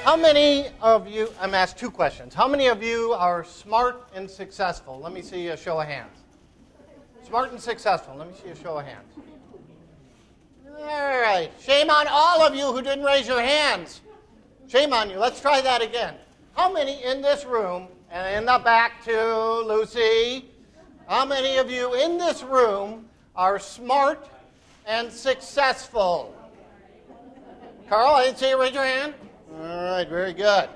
How many of you, I'm asked two questions. How many of you are smart and successful? Let me see a show of hands. Smart and successful. Let me see a show of hands. All right. Shame on all of you who didn't raise your hands. Shame on you. Let's try that again. How many in this room, and in the back too, Lucy, how many of you in this room are smart and successful? Carl, I didn't see you raise your hand. All right, very good.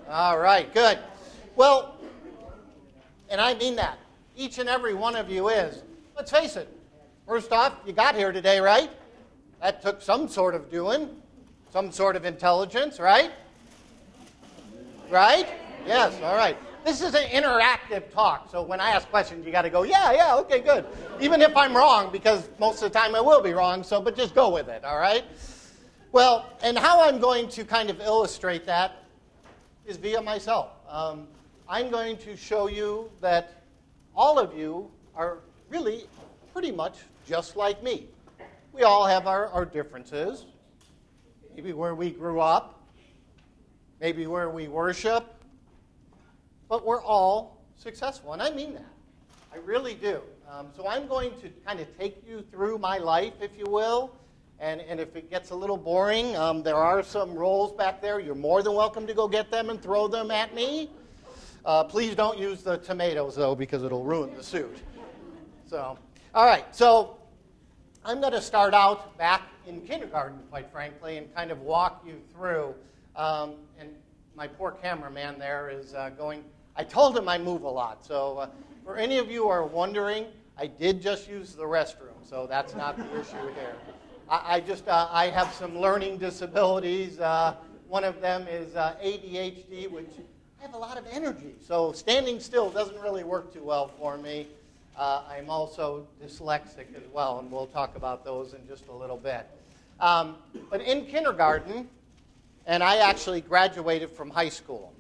All right, good. Well, and I mean that. Each and every one of you is. Let's face it. First off, you got here today, right? That took some sort of doing, some sort of intelligence, right? Right? Yes, all right. This is an interactive talk, so when I ask questions, you got to go, yeah, okay, good. Even if I'm wrong, because most of the time I will be wrong, but just go with it, all right? Well, and how I'm going to kind of illustrate that is via myself. I'm going to show you that all of you are really pretty much just like me. We all have our differences, maybe where we grew up, maybe where we worship, but we're all successful, and I mean that. I really do. So I'm going to kind of take you through my life, if you will, and if it gets a little boring, there are some rolls back there. You're more than welcome to go get them and throw them at me. Please don't use the tomatoes, though, because it'll ruin the suit. So, all right. So I'm going to start out back in kindergarten, quite frankly, and kind of walk you through. And my poor cameraman there is going. I told him I move a lot. So for any of you who are wondering, I did just use the restroom, so that's not the issue here. I have some learning disabilities. One of them is ADHD, which I have a lot of energy. So standing still doesn't really work too well for me. I'm also dyslexic as well, and we'll talk about those in just a little bit. But in kindergarten, and I actually graduated from high school.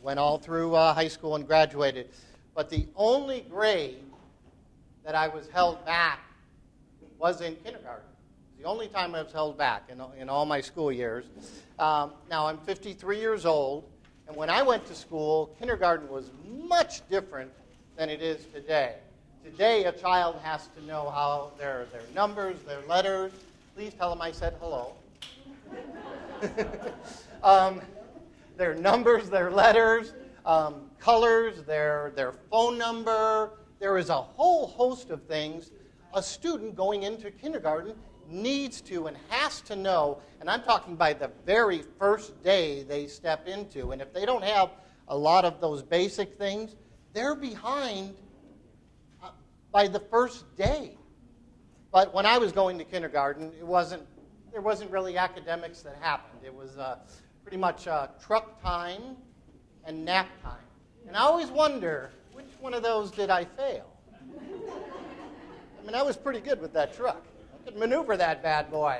Went all through high school and graduated. But the only grade that I was held back was in kindergarten. The only time I was held back in all my school years. Now, I'm 53 years old, and when I went to school, kindergarten was much different than it is today. Today, a child has to know how their numbers, their letters. Please tell them I said hello. Their numbers, their letters, colors, their phone number. There is a whole host of things a student going into kindergarten needs to and has to know, and I'm talking by the very first day they step into. And if they don't have a lot of those basic things, they're behind by the first day. But when I was going to kindergarten, there wasn't really academics that happened. It was pretty much truck time and nap time. And I always wonder, which one of those did I fail? I mean, I was pretty good with that truck. I could maneuver that bad boy.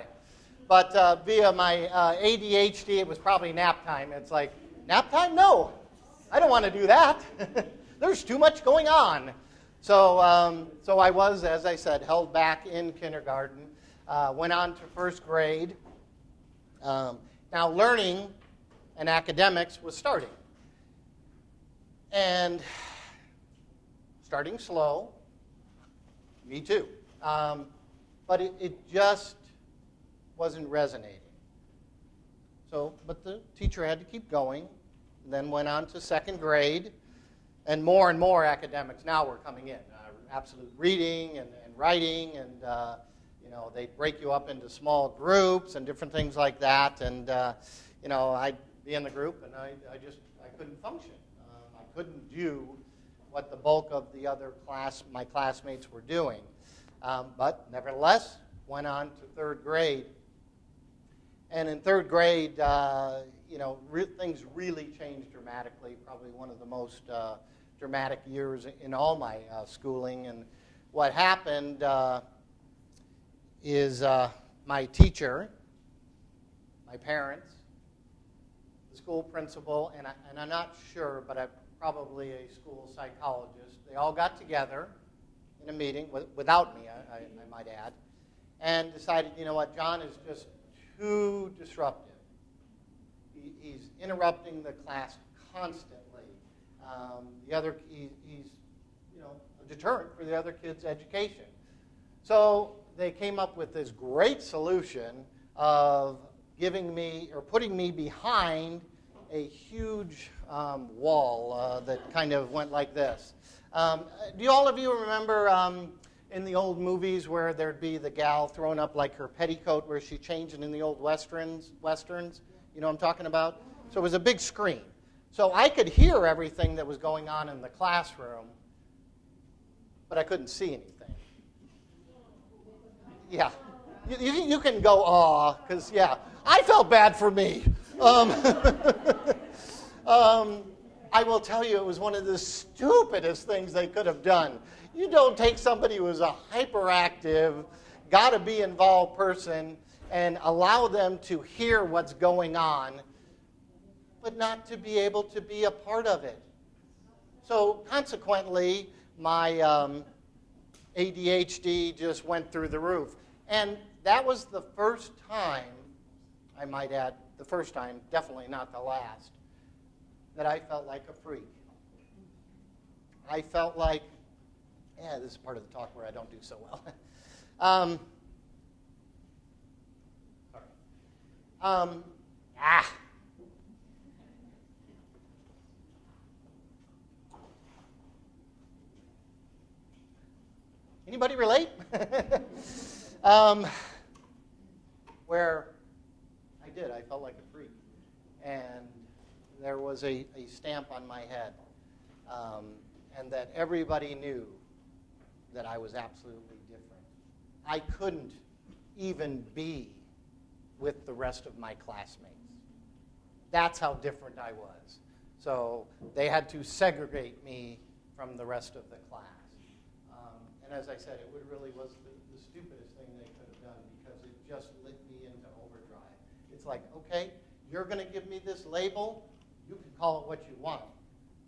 But via my ADHD, it was probably nap time. It's like, nap time? No, I don't want to do that. There's too much going on. So I was, as I said, held back in kindergarten. Went on to first grade. Now, learning and academics was starting. And starting slow. Me too. But it just wasn't resonating. But the teacher had to keep going. Then went on to second grade. And more academics now were coming in. Absolute reading and writing. And, they'd break you up into small groups and different things like that. And, I'd be in the group and I couldn't function. I couldn't do what the bulk of my classmates were doing. But nevertheless, went on to third grade. And in third grade, things really changed dramatically. Probably one of the most dramatic years in all my schooling. And what happened is my teacher, my parents, the school principal, and I'm not sure, but I'm probably a school psychologist. They all got together in a meeting, without me, I might add, and decided, you know what, John is just too disruptive. He's interrupting the class constantly. He's a deterrent for the other kids' education. So they came up with this great solution of giving me or putting me behind a huge wall that kind of went like this. Do all of you remember in the old movies where there'd be the gal throwing up like her petticoat where she changed it in the old westerns? You know what I'm talking about? So it was a big screen. So I could hear everything that was going on in the classroom, but I couldn't see anything. Yeah. You can go, aw, because, yeah, I felt bad for me. I will tell you, it was one of the stupidest things they could have done. You don't take somebody who is a hyperactive, got-to-be-involved person and allow them to hear what's going on, but not to be able to be a part of it. So consequently, my ADHD just went through the roof. And that was the first time, I might add, the first time, definitely not the last, that I felt like a freak. I felt like, yeah, this is part of the talk where I don't do so well. Anybody relate? Where I felt like a freak. And there was a stamp on my head. And that everybody knew that I was absolutely different. I couldn't even be with the rest of my classmates. That's how different I was. So they had to segregate me from the rest of the class. And as I said, it really was the stupidest thing they could have done because it just lit me into overdrive. It's like, okay, you're going to give me this label. You can call it what you want.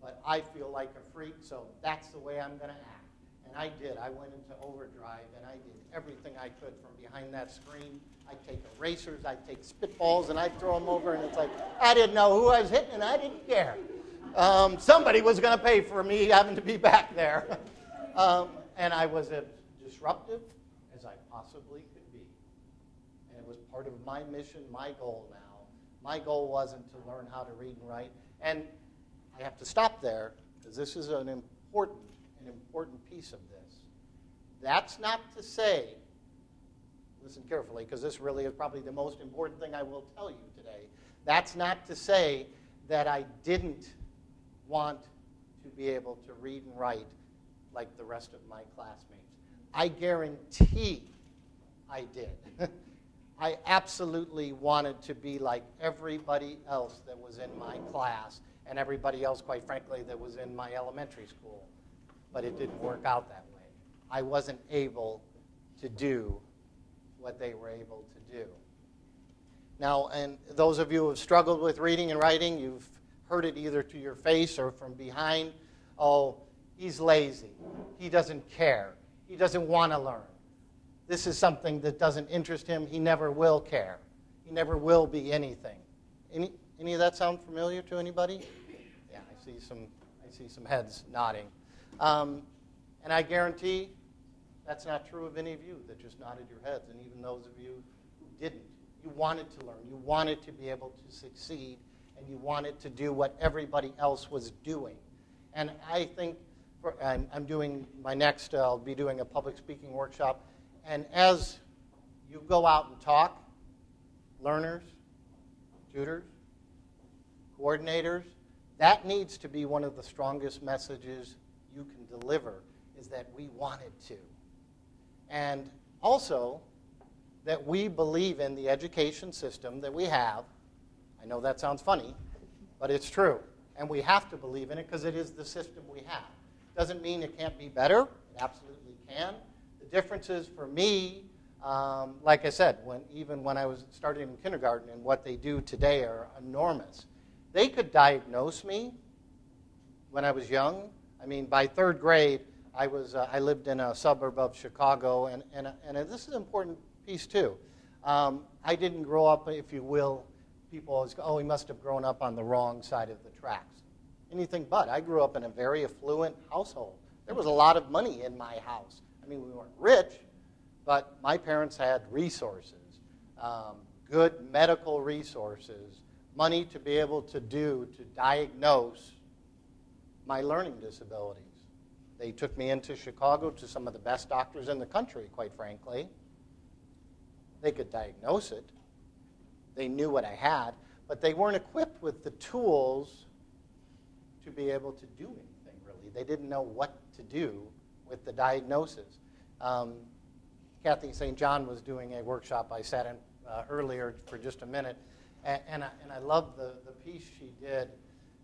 But I feel like a freak, so that's the way I'm going to act. And I did. I went into overdrive, and I did everything I could from behind that screen. I'd take erasers, I'd take spitballs, and I'd throw them over, and it's like, I didn't know who I was hitting, and I didn't care. Somebody was going to pay for me having to be back there. And I was as disruptive as I possibly could be. And it was part of my mission, my goal now. My goal wasn't to learn how to read and write. And I have to stop there, because this is an important piece of this. That's not to say, listen carefully, because this really is probably the most important thing I will tell you today. That's not to say that I didn't want to be able to read and write like the rest of my classmates. I guarantee I did. I absolutely wanted to be like everybody else that was in my class and everybody else, quite frankly, that was in my elementary school. But it didn't work out that way. I wasn't able to do what they were able to do. Now, and those of you who have struggled with reading and writing, you've heard it either to your face or from behind. Oh, he's lazy. He doesn't care. He doesn't want to learn. This is something that doesn't interest him. He never will care. He never will be anything. Any of that sound familiar to anybody? Yeah, I see some heads nodding. And I guarantee that's not true of any of you that just nodded your heads, and even those of you who didn't. You wanted to learn. You wanted to be able to succeed, and you wanted to do what everybody else was doing. And I think I'm doing my next, I'll be doing a public speaking workshop. And as you go out and talk, learners, tutors, coordinators, that needs to be one of the strongest messages you can deliver, is that we wanted to. And also that we believe in the education system that we have. I know that sounds funny, but it's true. And we have to believe in it because it is the system we have. Doesn't mean it can't be better. It absolutely can. The differences for me, like I said, even when I was starting in kindergarten and what they do today are enormous. They could diagnose me when I was young. I mean, by third grade, I lived in a suburb of Chicago, and this is an important piece too. I didn't grow up, if you will, people always go, oh, he must have grown up on the wrong side of the tracks. Anything but. I grew up in a very affluent household. There was a lot of money in my house. I mean, we weren't rich, but my parents had resources, good medical resources, money to be able to diagnose my learning disabilities. They took me into Chicago to some of the best doctors in the country, quite frankly. They could diagnose it. They knew what I had, but they weren't equipped with the tools to be able to do anything, really. They didn't know what to do with the diagnosis. Kathy St. John was doing a workshop I sat in earlier for just a minute, and I loved the piece she did.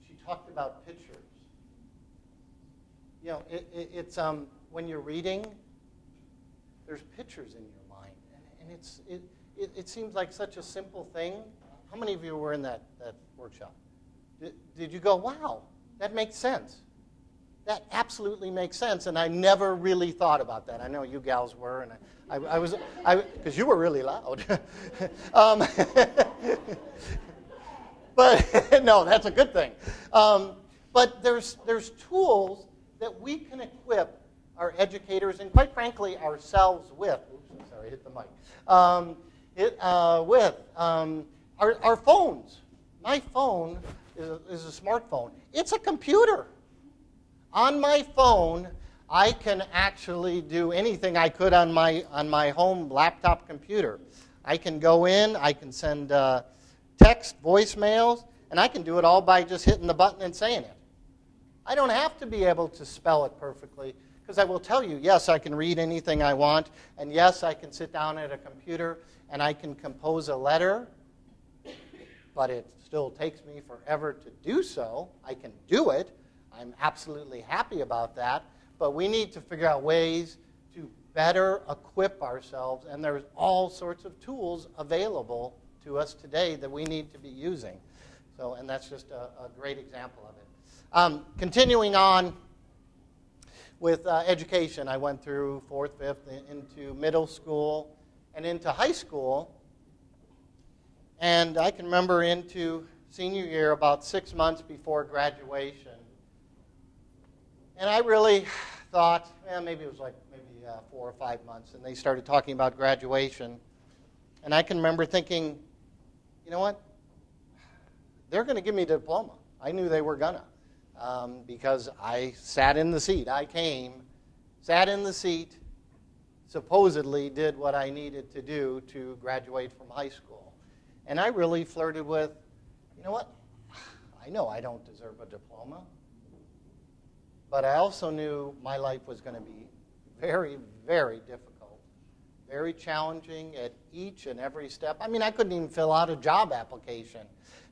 She talked about pictures. You know, it's when you're reading, there's pictures in your mind, and it seems like such a simple thing. How many of you were in that workshop? Did you go, wow, that makes sense? That absolutely makes sense, and I never really thought about that. I know you gals were, and I was, because you were really loud. But no, that's a good thing. But there's tools that we can equip our educators and, quite frankly, ourselves with. Oops, sorry, I hit the mic. With our phones. My phone is a smartphone. It's a computer. On my phone, I can actually do anything I could on my home laptop computer. I can go in, I can send text, voicemails, and I can do it all by just hitting the button and saying it. I don't have to be able to spell it perfectly, because I will tell you, yes, I can read anything I want, and yes, I can sit down at a computer and I can compose a letter, but it still takes me forever to do so. I can do it. I'm absolutely happy about that, but we need to figure out ways to better equip ourselves, and there's all sorts of tools available to us today that we need to be using. So, and that's just a great example of it. Continuing on with education, I went through 4th, 5th, into middle school, and into high school. And I can remember into senior year, about 6 months before graduation. And I really thought, maybe it was like 4 or 5 months, and they started talking about graduation. And I can remember thinking, you know what? They're going to give me a diploma. I knew they were going to. Because I sat in the seat. I came, sat in the seat, supposedly did what I needed to do to graduate from high school. And I really flirted with, you know what? I know I don't deserve a diploma. But I also knew my life was going to be very, very difficult, very challenging at each and every step. I mean, I couldn't even fill out a job application.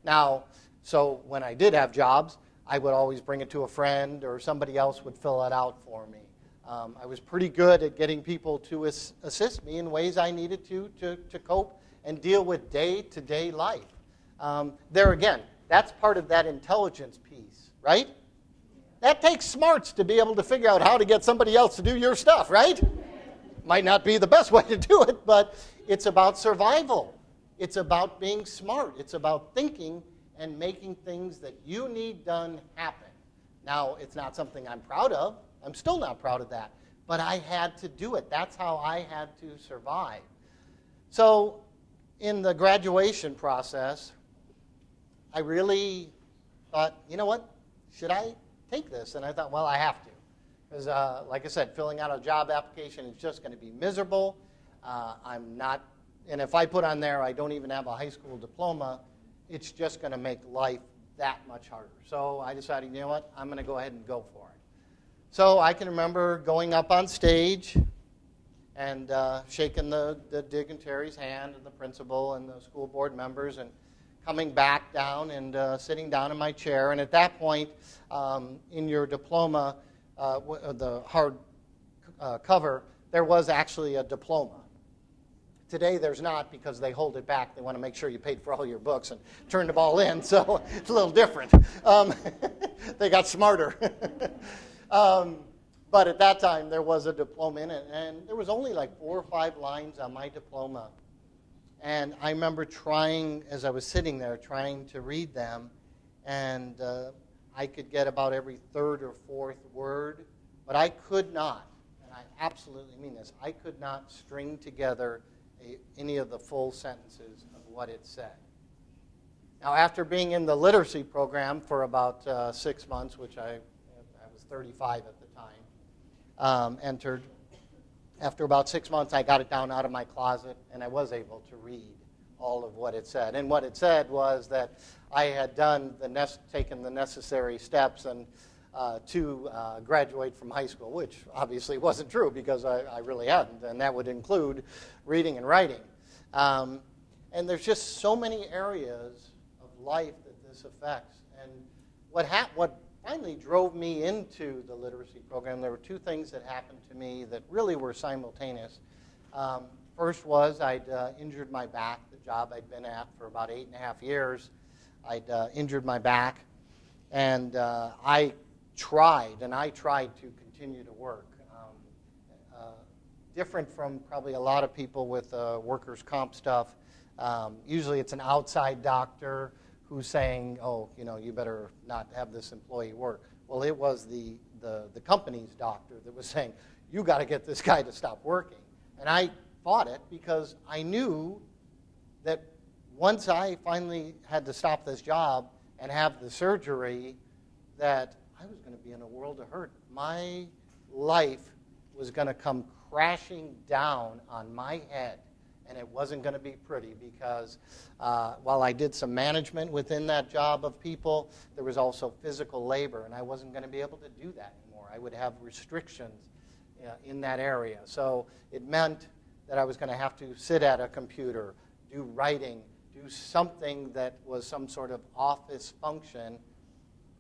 Now, so when I did have jobs, I would always bring it to a friend, or somebody else would fill it out for me. I was pretty good at getting people to assist me in ways I needed to cope and deal with day-to-day life. There again, that's part of that intelligence piece, right? That takes smarts to be able to figure out how to get somebody else to do your stuff, right? Might not be the best way to do it, but it's about survival. It's about being smart. It's about thinking and making things that you need done happen. Now, it's not something I'm proud of. I'm still not proud of that. But I had to do it. That's how I had to survive. So in the graduation process, I really thought, you know what? Should I take this? And I thought, well, I have to. Because, like I said, filling out a job application is just going to be miserable. I'm not, and if I put on there I don't even have a high school diploma, it's just going to make life that much harder. So I decided, you know what, I'm going to go ahead and go for it. So I can remember going up on stage and shaking the dignitary's hand and the principal and the school board members, and coming back down and sitting down in my chair. And at that point, in your diploma, the hard cover, there was actually a diploma. Today there's not, because they hold it back. They want to make sure you paid for all your books and turned them all in, so it's a little different. They got smarter. But at that time there was a diploma in it, and there was only like 4 or 5 lines on my diploma. And I remember trying, as I was sitting there, trying to read them, and I could get about every third or fourth word, but I could not, and I absolutely mean this, I could not string together any of the full sentences of what it said. Now, after being in the literacy program for about 6 months, which I was 35 at the time, entered. After about 6 months, I got it down out of my closet, and I was able to read all of what it said. And what it said was that I had taken the necessary steps and to graduate from high school, which obviously wasn't true because I really hadn't, and that would include reading and writing. And there's just so many areas of life that this affects. And what finally drove me into the literacy program, there were two things that happened to me that really were simultaneous. First was I'd injured my back, the job I'd been at for about 8.5 years. I'd injured my back, and I tried to continue to work. Different from probably a lot of people with workers' comp stuff. Usually it's an outside doctor who's saying, oh, you better not have this employee work. Well, it was the company's doctor that was saying, you got to get this guy to stop working. And I fought it because I knew that once I finally had to stop this job and have the surgery, that I was going to be in a world of hurt. My life was going to come crashing down on my head. And it wasn't going to be pretty because while I did some management within that job of people, there was also physical labor, and I wasn't going to be able to do that anymore. I would have restrictions in that area. So it meant that I was going to have to sit at a computer, do writing, do something that was some sort of office function,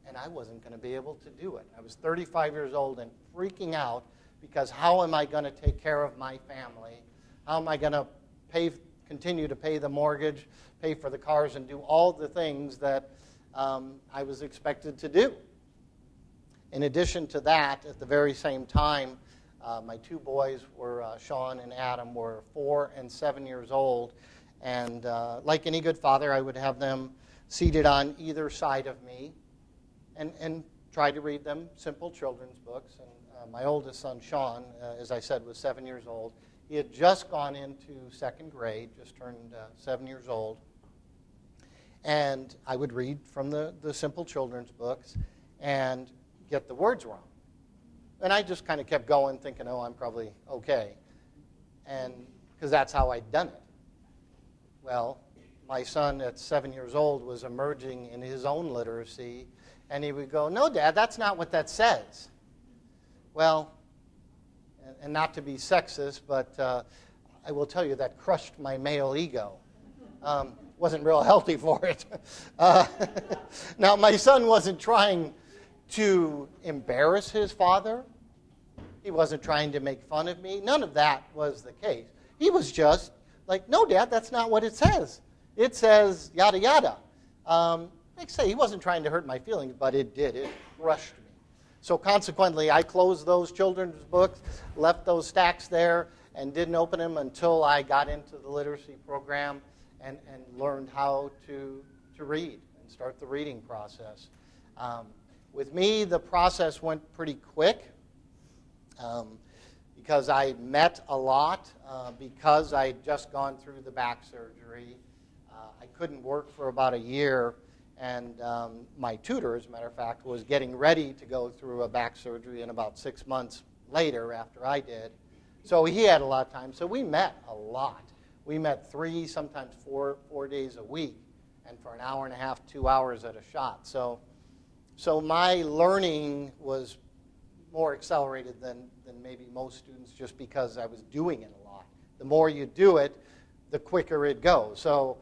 and I wasn't going to be able to do it. I was 35 years old and freaking out because how am I going to take care of my family? How am I going to continue to pay the mortgage, pay for the cars, and do all the things that I was expected to do. In addition to that, at the very same time, my two boys were, Sean and Adam, were 4 and 7 years old. And like any good father, I would have them seated on either side of me and try to read them simple children's books. And my oldest son, Sean, as I said, was 7 years old. He had just gone into 2nd grade, just turned 7 years old. And I would read from the simple children's books and get the words wrong. And I just kind of kept going, thinking, oh, I'm probably okay. And because that's how I'd done it. Well, my son at 7 years old was emerging in his own literacy, and he would go, no, Dad, that's not what that says. Well, and not to be sexist, but I will tell you that crushed my male ego. Wasn't real healthy for it. Now, my son wasn't trying to embarrass his father. He wasn't trying to make fun of me. None of that was the case. He was just like, no, Dad, that's not what it says. It says yada, yada. Like I say, he wasn't trying to hurt my feelings, but it did. It crushed me. So consequently, I closed those children's books, left those stacks there, and didn't open them until I got into the literacy program and learned how to read and start the reading process. With me, the process went pretty quick because I met a lot, because I'd just gone through the back surgery. I couldn't work for about a year. And my tutor, as a matter of fact, was getting ready to go through a back surgery in about 6 months later after I did. So he had a lot of time. So we met a lot. We met 3, sometimes 4 days a week, and for an hour and a half, 2 hours at a shot. So my learning was more accelerated than maybe most students just because I was doing it a lot. The more you do it, the quicker it goes. So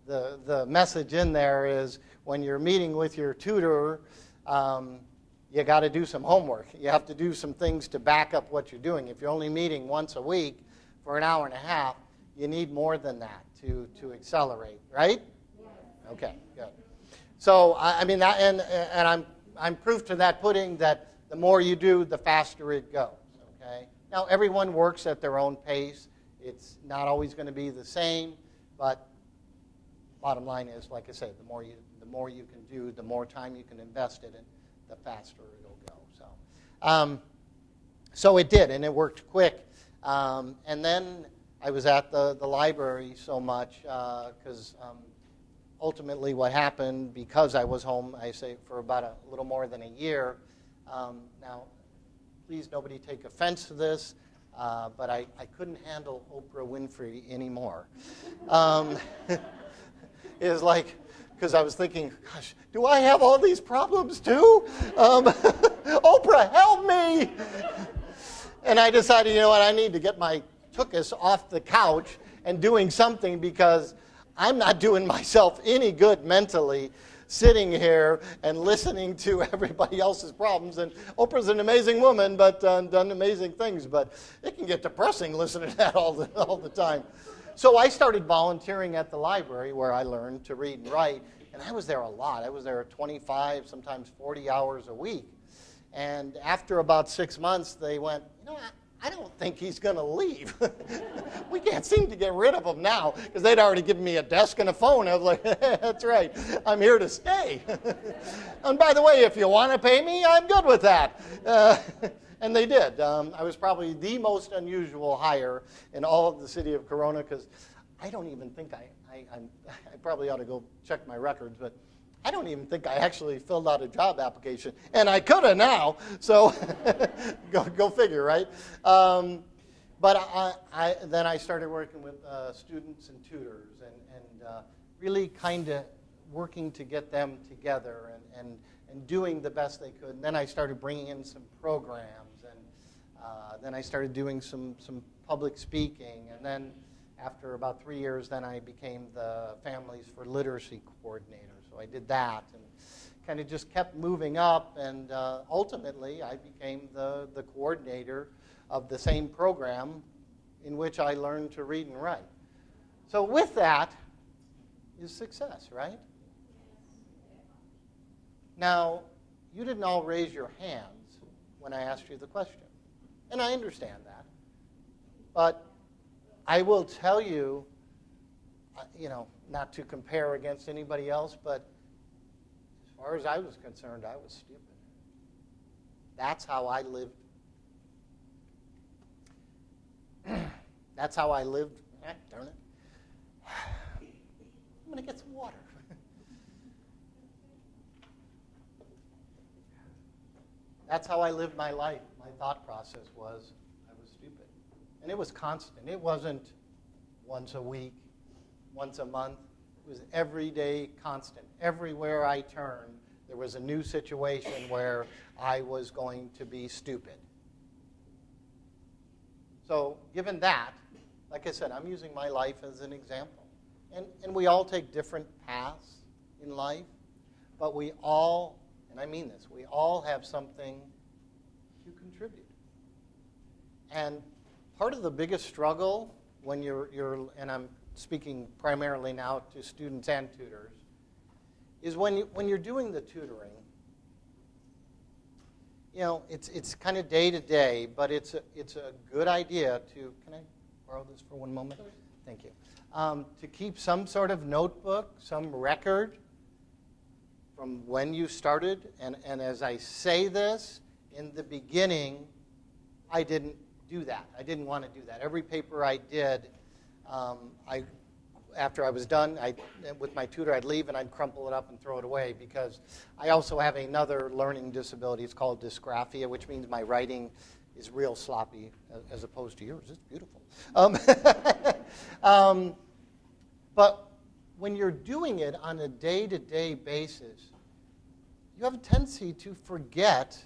the message in there is when you're meeting with your tutor, you got to do some homework. You have to do some things to back up what you're doing. If you're only meeting once a week for an hour and a half, you need more than that to accelerate, right? Yeah. Okay, good. So I mean that, and I'm proof to that pudding that the more you do, the faster it goes. Okay. Now everyone works at their own pace. It's not always going to be the same. But bottom line is, like I said, the more you can do, the more time you can invest in it, the faster it'll go. So it did, and it worked quick. And then I was at the library so much because ultimately what happened, because I was home, I say, for about a little more than a year. Now, please nobody take offense to this, but I couldn't handle Oprah Winfrey anymore. It was like, because I was thinking, gosh, do I have all these problems too? Oprah, help me! And I decided, you know what, I need to get my tuchus off the couch and doing something, because I'm not doing myself any good mentally sitting here and listening to everybody else's problems. And Oprah's an amazing woman, but done amazing things. But it can get depressing listening to that all the time. So I started volunteering at the library, where I learned to read and write. And I was there a lot. I was there 25, sometimes 40 hours a week. And after about 6 months, they went, you know, I don't think he's going to leave. We can't seem to get rid of him now, because they'd already given me a desk and a phone. I was like, that's right, I'm here to stay. And by the way, if you want to pay me, I'm good with that. And they did. I was probably the most unusual hire in all of the city of Corona, because I don't even think I probably ought to go check my records, but I don't even think I actually filled out a job application. And I could have now, so go figure, right? But then I started working with students and tutors and really kind of working to get them together and doing the best they could. And then I started bringing in some programs, and then I started doing some public speaking. And then after about 3 years, then I became the Families for Literacy coordinator. So I did that and kind of just kept moving up, and ultimately I became the coordinator of the same program in which I learned to read and write. So with that is success, right? Now, you didn't all raise your hands when I asked you the question, and I understand that. But I will tell you, you know, not to compare against anybody else, but as far as I was concerned, I was stupid. That's how I lived. That's how I lived. Darn it. I'm going to get some water. That's how I lived my life. My thought process was I was stupid. And it was constant. It wasn't once a week, once a month. It was every day, constant. Everywhere I turned, there was a new situation where I was going to be stupid. So given that, like I said, I'm using my life as an example. And we all take different paths in life, but we all, and I mean this, we all have something to contribute. And part of the biggest struggle when you're and I'm speaking primarily now to students and tutors, is when you're doing the tutoring, you know, it's kind of day to day, but it's a good idea to, can I borrow this for one moment? Thank you. To keep some sort of notebook, some record from when you started. And as I say this, in the beginning, I didn't do that. I didn't want to do that. Every paper I did, after I was done, with my tutor, I'd leave and I'd crumple it up and throw it away, because I also have another learning disability. It's called dysgraphia, which means my writing is real sloppy as opposed to yours. It's beautiful. But when you're doing it on a day-to-day basis, you have a tendency to forget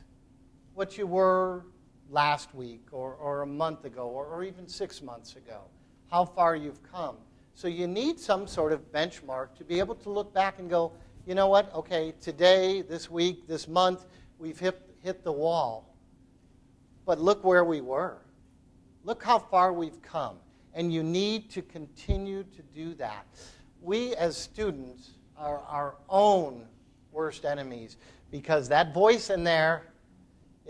what you were last week or a month ago or even 6 months ago, how far you've come. So you need some sort of benchmark to be able to look back and go, you know what, okay, today, this week, this month, we've hit the wall. But look where we were. Look how far we've come. And you need to continue to do that. We as students are our own worst enemies, because that voice in there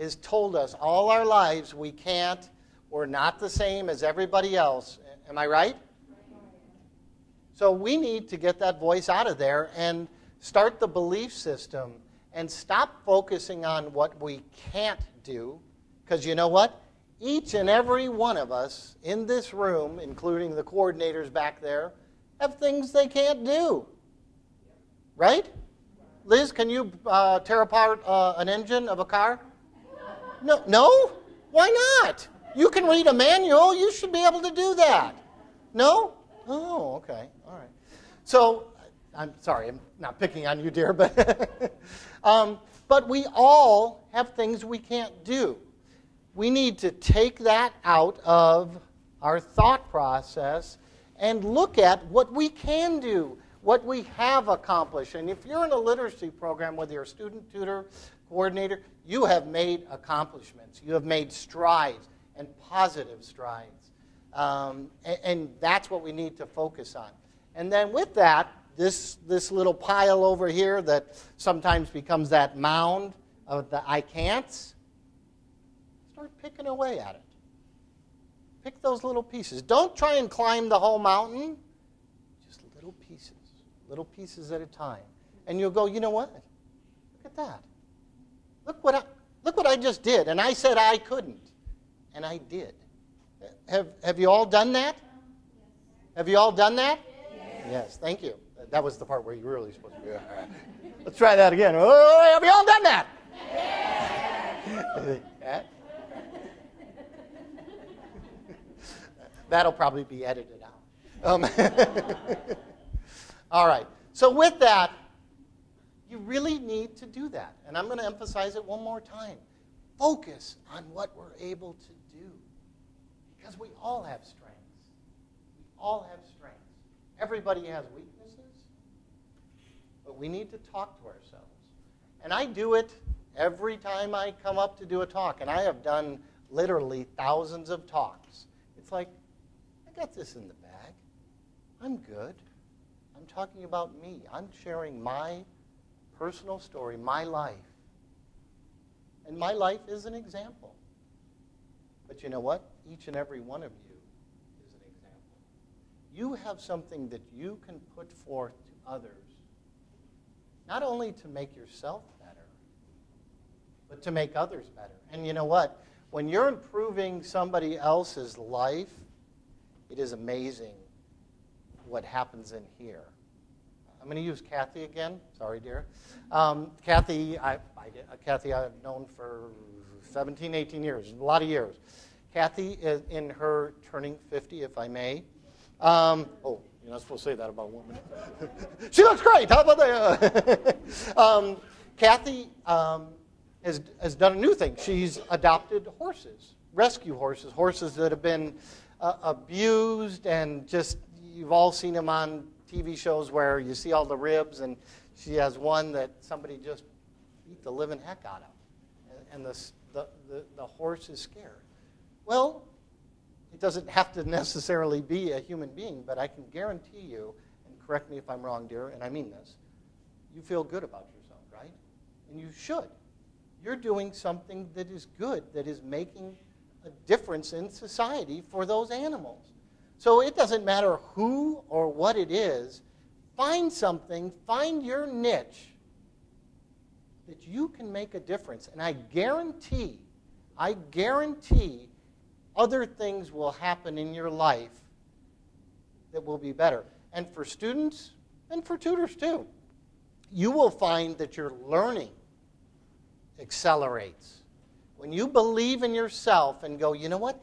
has told us all our lives we can't, we're not the same as everybody else. Am I right? So we need to get that voice out of there and start the belief system and stop focusing on what we can't do. Because you know what? Each and every one of us in this room, including the coordinators back there, have things they can't do. Right? Liz, can you tear apart an engine of a car? No? No? Why not? You can read a manual. You should be able to do that. No? Oh, okay. All right. So, I'm sorry, I'm not picking on you, dear, but we all have things we can't do. We need to take that out of our thought process and look at what we can do, what we have accomplished. And if you're in a literacy program, whether you're a student, tutor, coordinator, you have made accomplishments. You have made strides, and positive strides. And that's what we need to focus on. And then with that, this little pile over here that sometimes becomes that mound of the I can'ts, start picking away at it. Pick those little pieces. Don't try and climb the whole mountain. Just little pieces at a time. And you'll go, you know what? Look at that. Look what I just did. And I said I couldn't. And I did. Have you all done that? Have you all done that? Yes, thank you. That was the part where you were really supposed to do it. All right. Let's try that again. Oh, have you all done that? Yeah. That'll probably be edited out. All right. So with that, you really need to do that. And I'm going to emphasize it one more time. Focus on what we're able to do. Because we all have strengths. We all have strengths. Everybody has weaknesses. But we need to talk to ourselves. And I do it every time I come up to do a talk. And I have done literally thousands of talks. It's like, I got this in the bag. I'm good. I'm talking about me. I'm sharing my personal story, my life. And my life is an example. But you know what? Each and every one of you is an example. You have something that you can put forth to others, not only to make yourself better, but to make others better. And you know what? When you're improving somebody else's life, it is amazing what happens in here. I'm going to use Kathy again. Sorry, dear. Kathy, I've known for 17, 18 years, a lot of years. Kathy is in her turning 50, if I may. Oh, you're not supposed to say that about a woman. She looks great. How about that? Kathy has done a new thing. She's adopted horses, rescue horses, horses that have been abused, and just, you've all seen them on TV shows where you see all the ribs, and she has one that somebody just beat the living heck out of, and the horse is scared. Well, it doesn't have to necessarily be a human being, but I can guarantee you, and correct me if I'm wrong, dear, and I mean this, you feel good about yourself, right? And you should. You're doing something that is good, that is making a difference in society for those animals. So it doesn't matter who or what it is. Find something, find your niche that you can make a difference. And I guarantee other things will happen in your life that will be better. And for students and for tutors too, you will find that your learning accelerates. When you believe in yourself and go, you know what?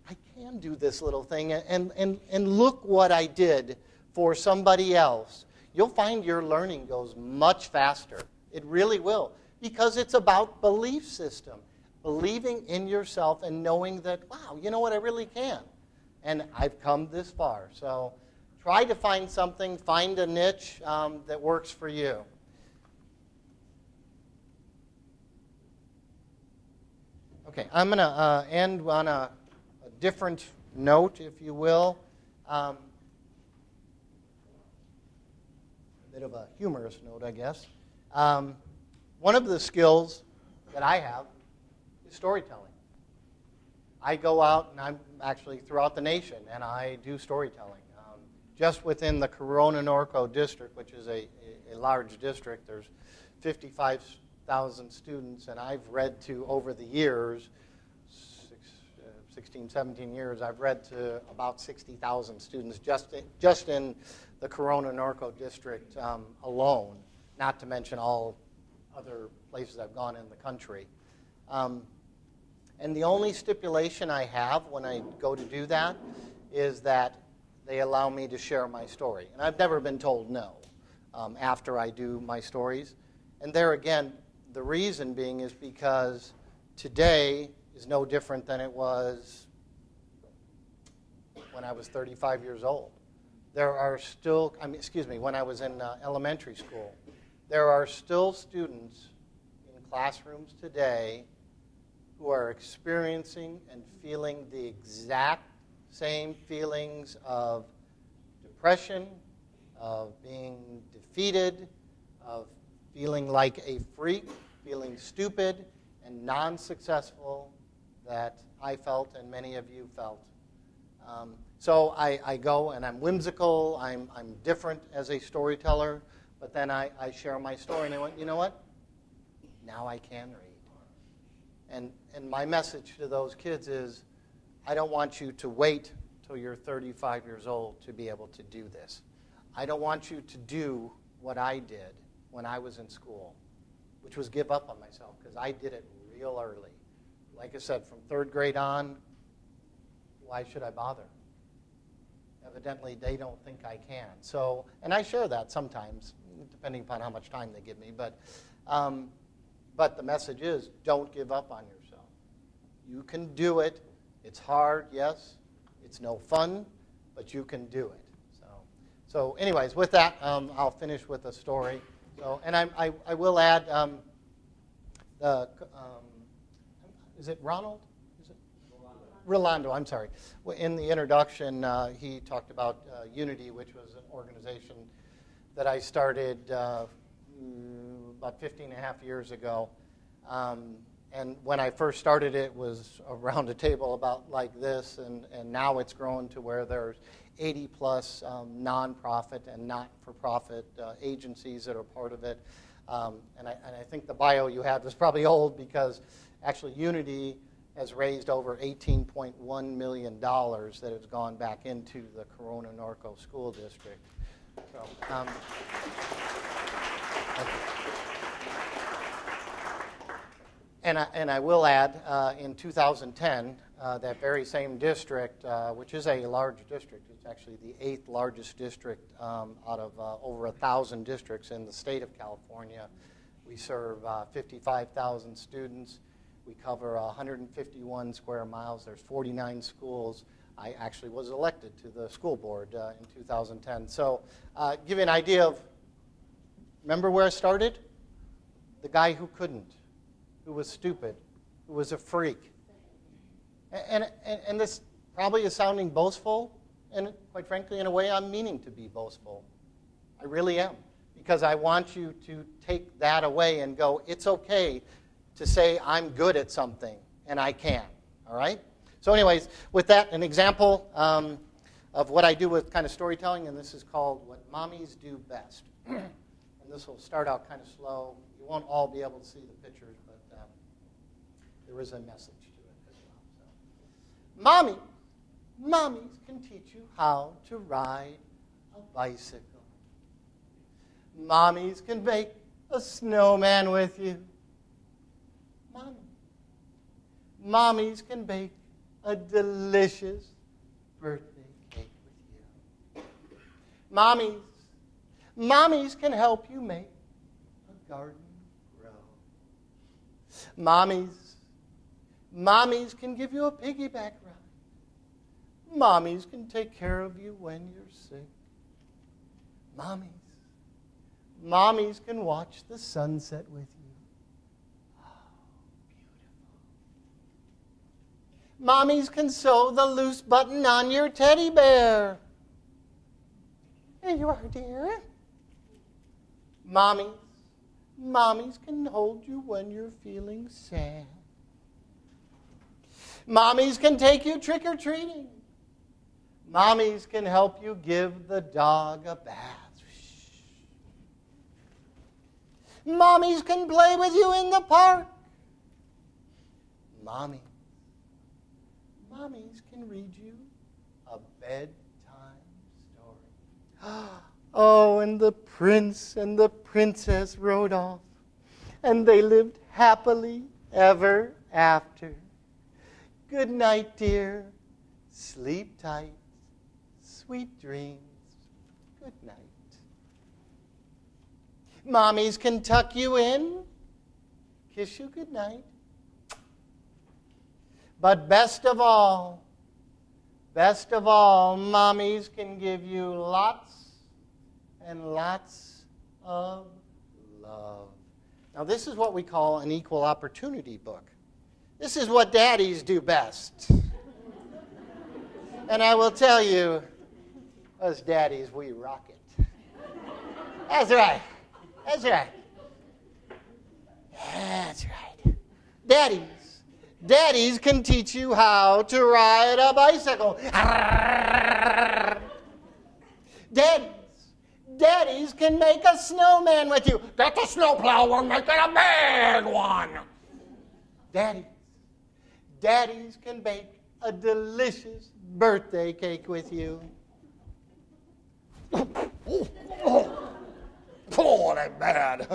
I can do this little thing, and look what I did for somebody else. You'll find your learning goes much faster. It really will, because it's about belief system. Believing in yourself and knowing that, wow, you know what, I really can. And I've come this far. So try to find something, find a niche that works for you. Okay, I'm going to end on a different note, if you will. A bit of a humorous note, I guess. One of the skills that I have is storytelling. I go out, and I'm actually throughout the nation, and I do storytelling. just within the Corona-Norco district, which is a large district, there's 55,000 students, and I've read to, over the years, 16, 17 years, I've read to about 60,000 students just in the Corona-Norco district alone, not to mention all other places I've gone in the country. And the only stipulation I have when I go to do that is that they allow me to share my story. And I've never been told no after I do my stories. And there again, the reason being is because today is no different than it was when I was 35 years old. There are still, when I was in elementary school, there are still students in classrooms today who are experiencing and feeling the exact same feelings of depression, of being defeated, of feeling like a freak, feeling stupid and non-successful that I felt and many of you felt. So I go and I'm whimsical, I'm different as a storyteller, but then I share my story and I went, you know what? Now I can read. And my message to those kids is, I don't want you to wait till you're 35 years old to be able to do this. I don't want you to do what I did when I was in school, which was give up on myself, because I did it real early. Like I said, from 3rd grade on, why should I bother? Evidently, they don't think I can. So, and I share that sometimes, depending upon how much time they give me. But the message is, don't give up on yourself. You can do it. It's hard, yes. It's no fun, but you can do it. So anyways, with that, I'll finish with a story. So, and I will add is it Ronald? Is it? Rolando, I'm sorry. In the introduction, he talked about Unity, which was an organization that I started about 15 and a half years ago. And when I first started, it was around a table about like this, and now it's grown to where there's 80-plus nonprofit and not-for-profit agencies that are part of it. And I think the bio you had was probably old, because actually Unity has raised over $18.1 million that has gone back into the Corona-Norco School District. So, And I will add, in 2010, that very same district, which is a large district, it's actually the 8th largest district out of over 1,000 districts in the state of California. We serve 55,000 students. We cover 151 square miles. There's 49 schools. I actually was elected to the school board in 2010. So give you an idea of, remember where I started? The guy who couldn't, who was stupid, who was a freak. And this probably is sounding boastful, and quite frankly, in a way, I'm meaning to be boastful. I really am, because I want you to take that away and go, it's okay to say I'm good at something, and I can, all right? So anyways, with that, an example of what I do with kind of storytelling, and this is called What Mommies Do Best. And this will start out kind of slow. You won't all be able to see the pictures, but there is a message to it as well. So, mommies can teach you how to ride a bicycle. Mommies can make a snowman with you. Mommies can bake a delicious birthday cake with you. Mommies can help you make a garden grow. Mommies can give you a piggyback ride. Mommies can take care of you when you're sick. Mommies can watch the sunset with you. Oh, beautiful. Mommies can sew the loose button on your teddy bear. Here you are, dear. Mommies can hold you when you're feeling sad. Mommies can take you trick-or-treating. Mommies can help you give the dog a bath. Mommies can play with you in the park. Mommies can read you a bedtime story. Oh, and the prince and the princess rode off, and they lived happily ever after. Good night, dear. Sleep tight. Sweet dreams. Good night. Mommies can tuck you in, kiss you good night. But best of all, mommies can give you lots and lots of love. Now, this is what we call an equal opportunity book. This is what daddies do best. And I will tell you, us daddies, we rock it. That's right. That's right. That's right. Daddies can teach you how to ride a bicycle. Daddies can make a snowman with you. Get the snowplow, we're making a big one. Daddies can bake a delicious birthday cake with you. Oh, that's bad.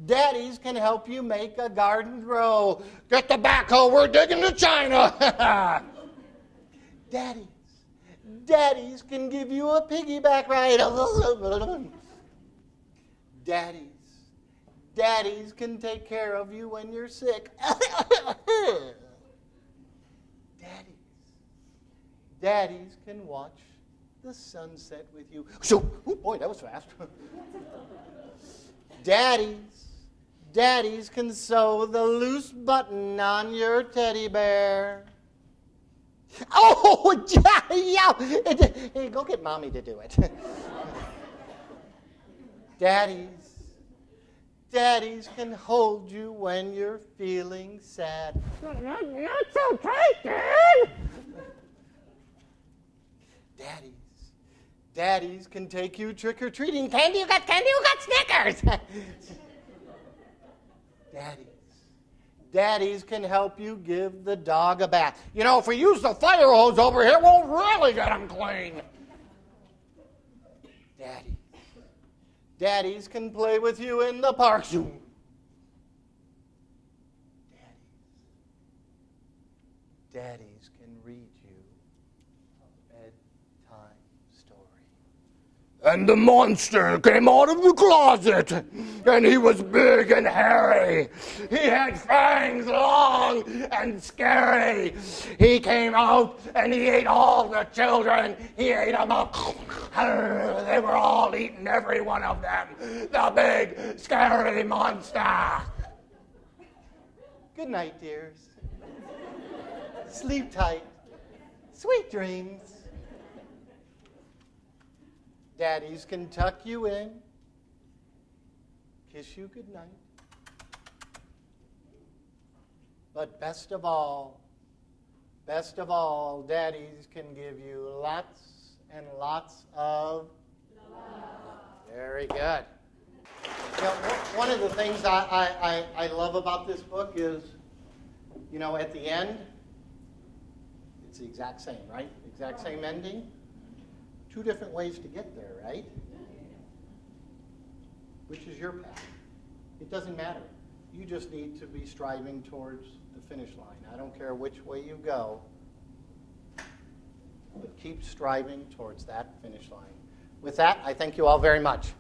Daddies can help you make a garden grow. Get the backhoe, we're digging to China. Daddies can give you a piggyback ride. Daddies can take care of you when you're sick. Daddies can watch the sunset with you. So, oh boy, that was fast. Daddies can sew the loose button on your teddy bear. Oh, yeah. Hey, go get mommy to do it. Daddies can hold you when you're feeling sad. Not so tight, Dad. Daddies can take you trick-or-treating. Candy, you got Snickers. Daddies can help you give the dog a bath. You know, if we use the fire hose over here, we'll really get them clean. Daddies can play with you in the park. Daddies can read you a bedtime story. And the monster came out of the closet, and he was big and hairy. He had fangs long and scary. He came out, and he ate all the children. He ate them up. They were all eating, every one of them. The big, scary monster. Good night, dears. Sleep tight. Sweet dreams. Daddies can tuck you in, kiss you goodnight. But best of all, daddies can give you lots and lots of love. Very good. You know, one of the things I love about this book is, you know, at the end, it's the exact same, right? Exact same ending. Two different ways to get there, right? Which is your path? It doesn't matter. You just need to be striving towards the finish line. I don't care which way you go, but keep striving towards that finish line. With that, I thank you all very much.